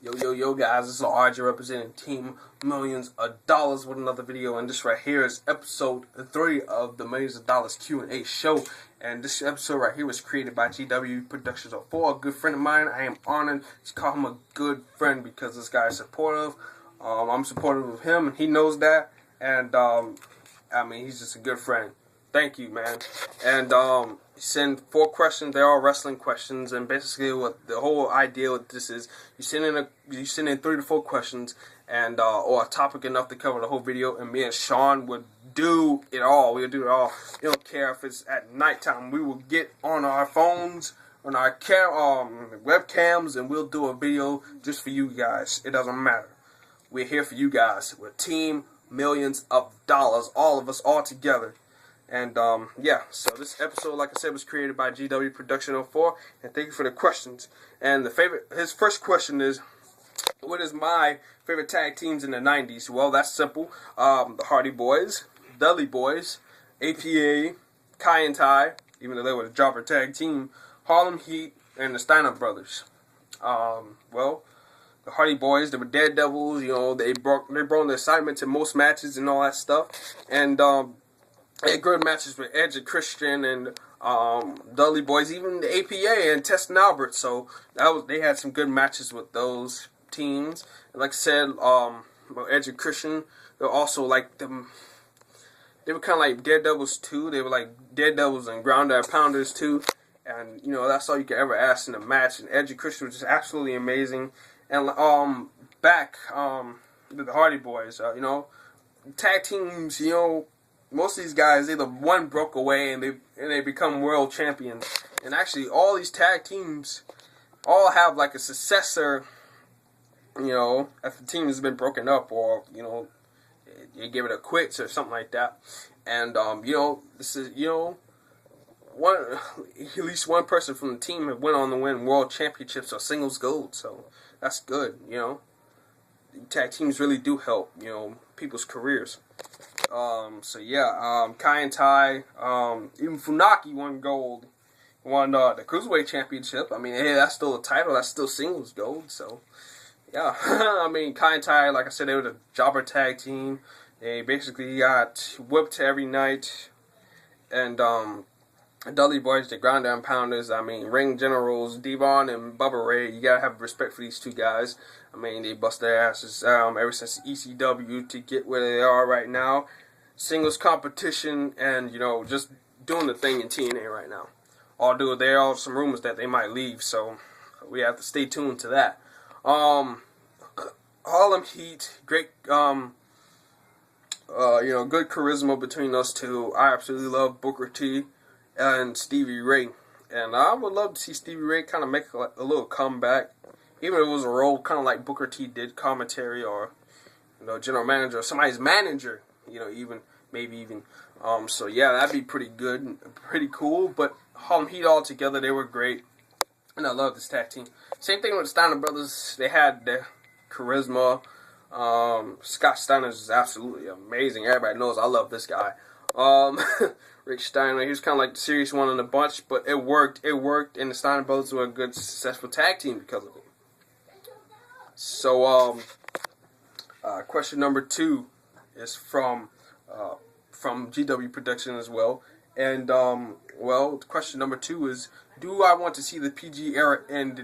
Yo, guys, this is RJ representing Team Millions of Dollars with another video, and this right here is episode 3 of the Millions of Dollars Q&A show. And this episode right here was created by GW Productions for a good friend of mine. I am honored to call him a good friend because this guy is supportive. I'm supportive of him, and he knows that. And I mean, he's just a good friend. Thank you, man. And send 4 questions. They're all wrestling questions, and basically what the whole idea with this is, you send in 3 to 4 questions, and or a topic enough to cover the whole video, and me and Sean would do it all. We'll do it all. We don't care if it's at nighttime. We will get on our phones, on our webcams, and we'll do a video just for you guys. It doesn't matter. We're here for you guys. We're Team Millions of Dollars, all of us, all together. And yeah, so this episode, like I said, was created by GW Production 04, and thank you for the questions. And his first question is, what is my favorite tag teams in the 90s? Well, that's simple. The Hardy Boys, Dudley Boys, APA, Kai and Tai, even though they were a jobber tag team, Harlem Heat, and the Steiner Brothers. Well, the Hardy Boys, they were Daredevils. You know, they brought the excitement to most matches and all that stuff. And they had good matches with Edge and Christian and Dudley Boys, even the APA and Tess and Albert. So they had some good matches with those teams. And like I said, Edge and Christian, they were also like them. They were kind of like Daredevils too. They were like Daredevils and Grounder and Pounders too. And you know, that's all you could ever ask in a match. And Edge and Christian was just absolutely amazing. And back to the Hardy Boys, you know, tag teams, you know. Most of these guys, either one broke away and they become world champions. And actually, all these tag teams all have like a successor, you know, after the team has been broken up, or you know, you give it a quits or something like that. And you know, this is, you know, at least one person from the team have went on to win world championships or singles gold. So that's good, you know. Tag teams really do help, you know, people's careers. So yeah, Kai and Tai, even Funaki won gold, won the Cruiserweight Championship. I mean, hey, that's still a title, that's still singles gold, so yeah. I mean, Kai and Tai, like I said, they were the jobber tag team. They basically got whipped every night, and Dudley Boys, the Ground Down Pounders, I mean, Ring Generals, Devon and Bubba Ray. You gotta have respect for these two guys. I mean, they bust their asses ever since ECW to get where they are right now. Singles competition, and you know, just doing the thing in TNA right now. Although there are some rumors that they might leave, so we have to stay tuned to that. Harlem Heat, great, you know, good charisma between those two. I absolutely love Booker T and Stevie Ray, and I would love to see Stevie Ray kind of make a little comeback, even if it was a role kind of like Booker T did, commentary, or you know, general manager, or somebody's manager, you know, maybe even. So yeah, that'd be pretty good, and pretty cool. But Harlem Heat all together, they were great, and I love this tag team. Same thing with the Steiner Brothers. They had their charisma. Scott Steiner is absolutely amazing. Everybody knows I love this guy. Rick Steiner, he was kind of like the serious one in the bunch, but it worked, and the Steiner Brothers were a good, successful tag team because of it. So, question number 2 is from GW Production as well, and well, question number 2 is, do I want to see the PG era end?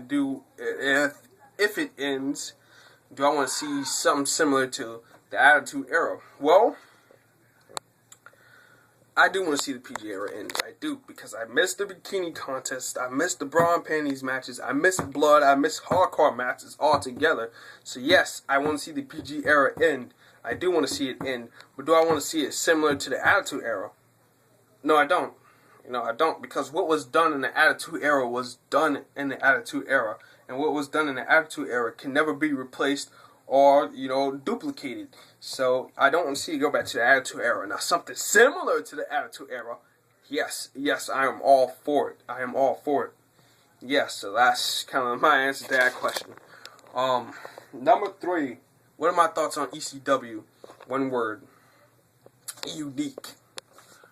If it ends, do I want to see something similar to the Attitude Era? Well, I do want to see the PG era end. I do, because I missed the bikini contest, I missed the bra and panties matches, I missed blood, I missed hardcore matches altogether. So yes, I want to see the PG era end. I do want to see it end, but do I want to see it similar to the Attitude Era? No, I don't. You know, I don't, because what was done in the Attitude Era was done in the Attitude Era, and what was done in the Attitude Era can never be replaced or, you know, duplicated. So I don't want to see it go back to the Attitude Era. Now, something similar to the Attitude Era, yes, I am all for it. I am all for it. Yes, so that's kind of my answer to that question. Number 3, what are my thoughts on ECW? One word: unique.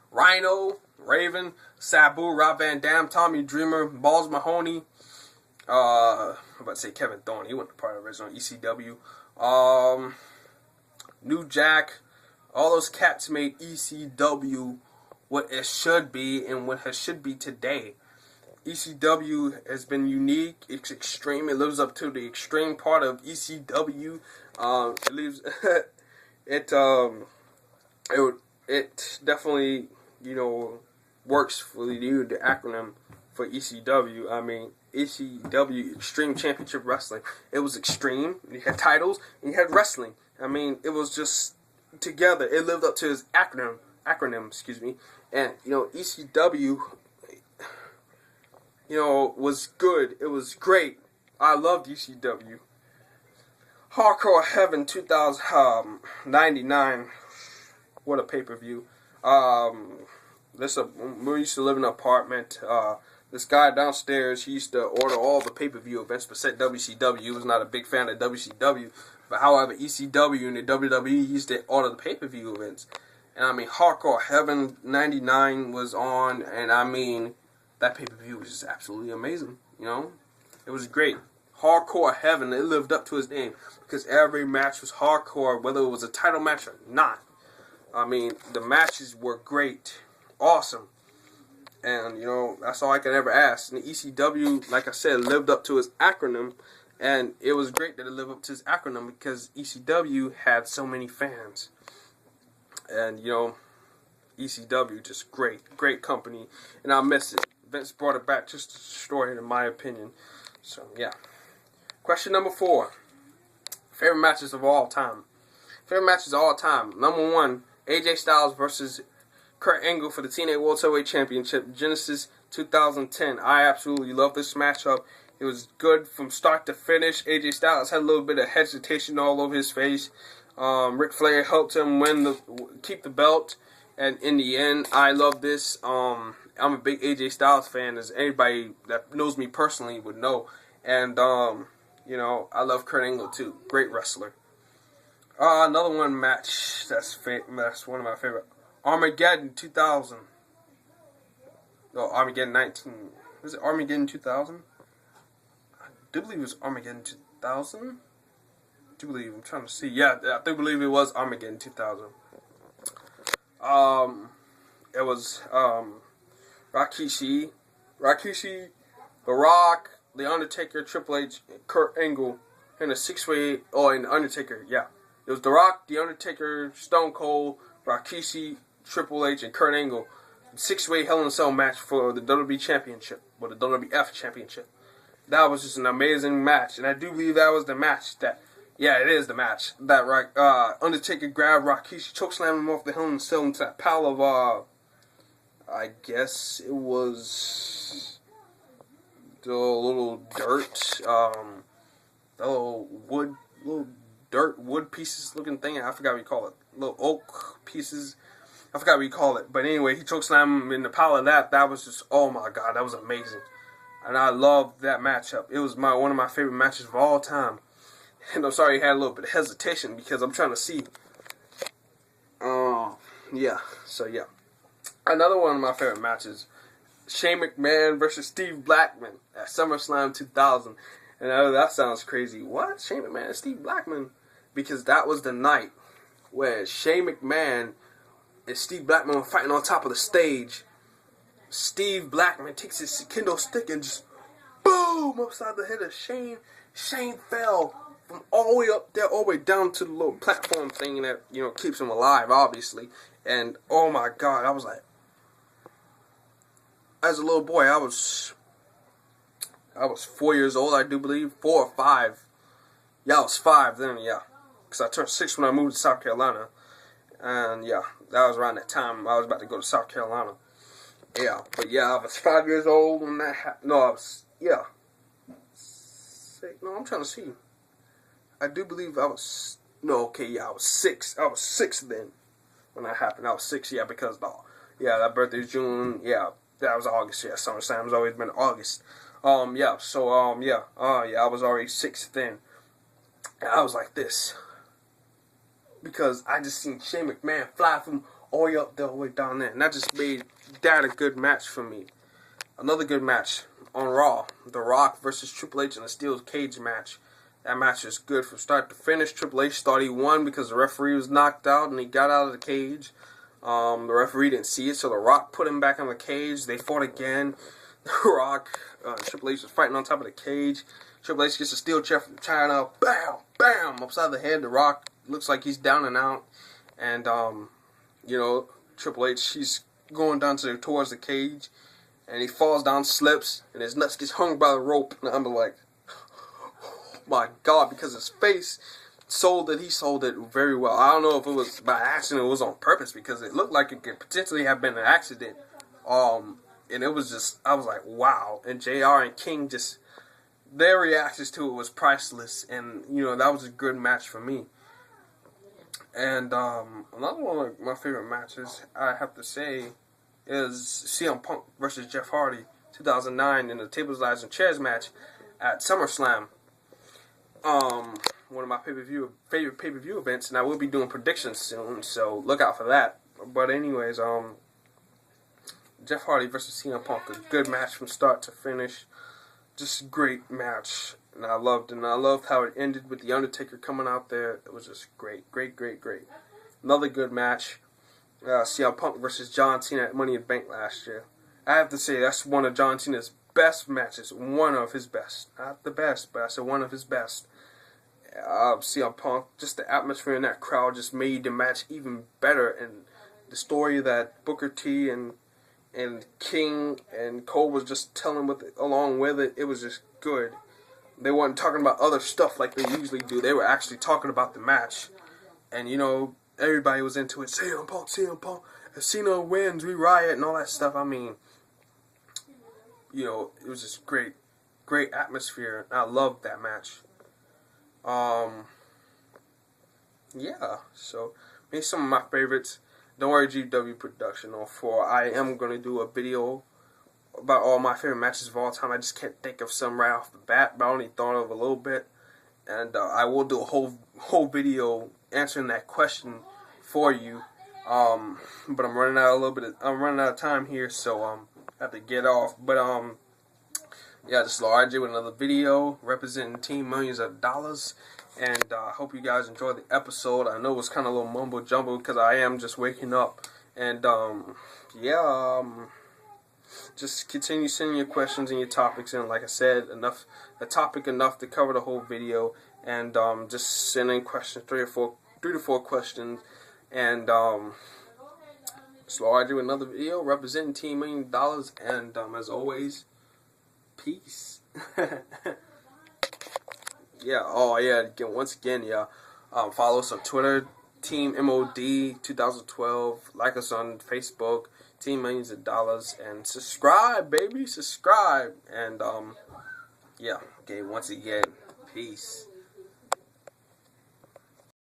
Rhino, Raven, Sabu, Rob Van Dam, Tommy Dreamer, Balls Mahoney, I'm about to say Kevin Thorne. He wasn't part of the original ECW. New Jack. All those cats made ECW what it should be and what it should be today. ECW has been unique. It's extreme. It lives up to the extreme part of ECW. It lives. It definitely, you know, works for you, the acronym for ECW. I mean, ECW, Extreme Championship Wrestling. It was extreme. You had titles and you had wrestling. I mean, it was just together. It lived up to its acronym, excuse me. And, you know, ECW, you know, was good. It was great. I loved ECW. Hardcore Heaven 2099. What a pay-per-view. We used to live in an apartment. This guy downstairs, he used to order all the pay-per-view events, but said WCW. He was not a big fan of WCW. But however, ECW and the WWE used to order the pay-per-view events. And I mean, Hardcore Heaven 99 was on, and I mean, that pay-per-view was just absolutely amazing, you know? It was great. Hardcore Heaven, it lived up to its name, because every match was hardcore, whether it was a title match or not. I mean, the matches were great. Awesome. And, you know, that's all I could ever ask. And the ECW, like I said, lived up to its acronym. And it was great that it lived up to its acronym because ECW had so many fans. And, you know, ECW, just great. Great company. And I miss it. Vince brought it back just to destroy it, in my opinion. So, yeah. Question number 4. Favorite matches of all time. Favorite matches of all time. Number 1, AJ Styles versus Kurt Angle for the TNA World Heavyweight Championship, Genesis 2010. I absolutely love this matchup. It was good from start to finish. AJ Styles had a little bit of hesitation all over his face. Ric Flair helped him keep the belt, and in the end, I love this. I'm a big AJ Styles fan, as anybody that knows me personally would know. And you know, I love Kurt Angle too. Great wrestler. Another one match that's one of my favorite. Armageddon 2000. No, Armageddon 19. Was it Armageddon 2000? I do believe it was Armageddon 2000. I do believe. I'm trying to see. Yeah, I do believe it was Armageddon 2000. It was Rikishi, The Rock, The Undertaker, Triple H, Kurt Angle, in a 6-way. Oh, and The Undertaker. Yeah, it was The Rock, The Undertaker, Stone Cold, Rikishi, Triple H, and Kurt Angle. 6-way Hell in a Cell match for the WWE Championship, or the WWF Championship. That was just an amazing match, and I do believe that was the match that. Yeah, it is the match that Undertaker grabbed Rikishi, chokeslammed him off the Hell in a Cell into that pile of I guess it was the little dirt, the little wood pieces looking thing. I forgot what you call it. Little oak pieces. I forgot what you call it. But anyway, he chokeslammed him in the pile of that. That was just, oh my God, that was amazing. And I loved that matchup. It was one of my favorite matches of all time. And I'm sorry you had a little bit of hesitation because I'm trying to see. Yeah. So, yeah. Another one of my favorite matches, Shane McMahon versus Steve Blackman at SummerSlam 2000. And I know that sounds crazy. What? Shane McMahon and Steve Blackman? Because that was the night where Shane McMahon and Steve Blackman were fighting on top of the stage. Steve Blackman takes his kendo stick and just boom upside the head of Shane. Shane fell from all the way up there, all the way down to the little platform thing that, you know, keeps him alive, obviously. And oh my God, I was like, as a little boy, I was 4 years old, I do believe, 4 or 5. Yeah, I was 5 then, yeah, because I turned 6 when I moved to South Carolina. And yeah, that was around that time I was about to go to South Carolina. Yeah, but yeah, I was 5 years old when that happened. No, I was, yeah. No, I'm trying to see. I do believe I was, no, okay, yeah, I was 6. I was 6 then when that happened. I was 6, yeah, because, yeah, that birthday was June, yeah, that was August, yeah, SummerSlam's always been August. Yeah, so, yeah, I was already 6 then. And I was like this. Because I just seen Shane McMahon fly from all the way up there, all the way down there. And that just made that a good match for me. Another good match on Raw. The Rock versus Triple H in a steel cage match. That match was good from start to finish. Triple H thought he won because the referee was knocked out and he got out of the cage. The referee didn't see it, so The Rock put him back on the cage. They fought again. The Rock, Triple H was fighting on top of the cage. Triple H gets a steel chair from China. Bam! Bam! Upside the head. The Rock looks like he's down and out. And, Triple H, he's going down towards the cage. And he falls down, slips, and his nuts gets hung by the rope. And I'm like, oh my God, because his face sold it very well. I don't know if it was by accident or it was on purpose, because it looked like it could potentially have been an accident. And it was just, I was like, wow. And JR and King, just, their reactions to it was priceless. And, that was a good match for me. And another one of my favorite matches, I have to say, is CM Punk versus Jeff Hardy, 2009, in the Tables, Ladders, and Chairs match at SummerSlam. One of my favorite pay-per-view events, and I will be doing predictions soon, so look out for that. But anyways, Jeff Hardy versus CM Punk, a good match from start to finish. Just a great match, and I loved how it ended with The Undertaker coming out there. It was just great. Another good match, CM Punk versus John Cena at Money in the Bank last year. I have to say, that's one of John Cena's best matches, one of his best. Not the best, but I said one of his best. CM Punk, just the atmosphere in that crowd just made the match even better, and the story that Booker T and King and Cole was just telling along with it, it was just good. They weren't talking about other stuff like they usually do. They were actually talking about the match, and everybody was into it. CM Punk. If Cena wins, we riot and all that stuff. I mean, it was just great atmosphere. I loved that match. So maybe some of my favorites. Don't worry, GW Production 04. I am going to do a video about all my favorite matches of all time. I just can't think of some right off the bat, but I only thought of a little bit. And I will do a whole video answering that question for you. But I'm running out of time here, so I have to get off. But this is RJ with another video representing Team Millions of Dollars. And I hope you guys enjoyed the episode. I know it was kind of a little mumbo jumbo because I am just waking up. And just continue sending your questions and your topics in. Like I said, enough to cover the whole video. And just send in questions, 3 to 4 questions. And so I do another video representing Team $1,000,000. And as always, peace. Once again, follow us on Twitter, Team MOD 2012. Like us on Facebook, Team Millions of Dollars, and subscribe, baby, subscribe. And once again, peace.